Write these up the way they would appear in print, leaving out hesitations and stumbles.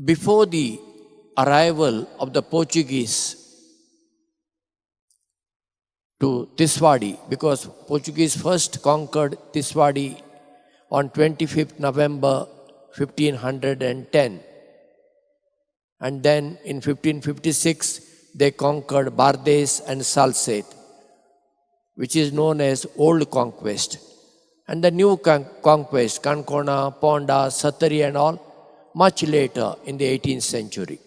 before the arrival of the Portuguese to Tiswadi, because Portuguese first conquered Tiswadi on 25th November 1510. And then in 1556, they conquered Bardes and Salsette, which is known as Old Conquest. And the new conquest, Concona, Ponda, Satari and all, much later in the 18th century.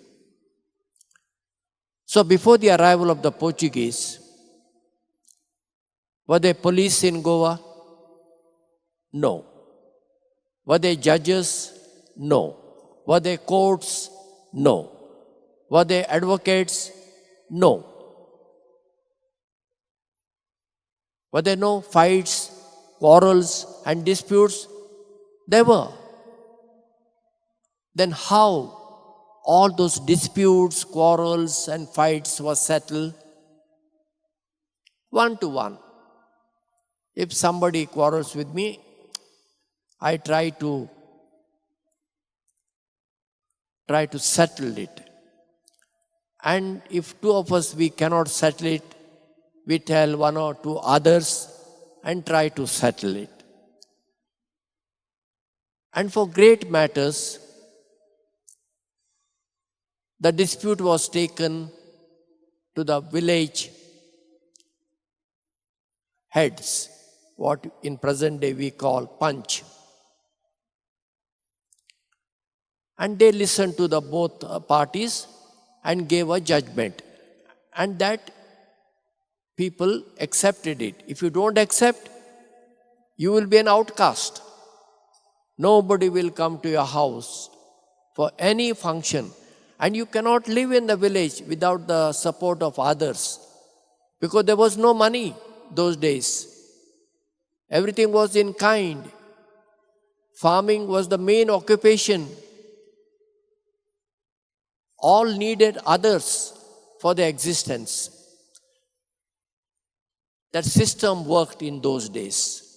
So before the arrival of the Portuguese, were there police in Goa? No. Were there judges? No. Were there courts? No. Were there advocates? No. Were there no fights, quarrels and disputes? There were. Then how all those disputes, quarrels and fights were settled? One to one. If somebody quarrels with me, I try to settle it. And if two of us, we cannot settle it, we tell one or two others and try to settle it. And for great matters, the dispute was taken to the village heads, what in present day we call Panch. And they listened to the both parties and gave a judgment. And that people accepted it. If you don't accept, you will be an outcast. Nobody will come to your house for any function. And you cannot live in the village without the support of others. Because there was no money those days. Everything was in kind. Farming was the main occupation. All needed others for their existence. That system worked in those days.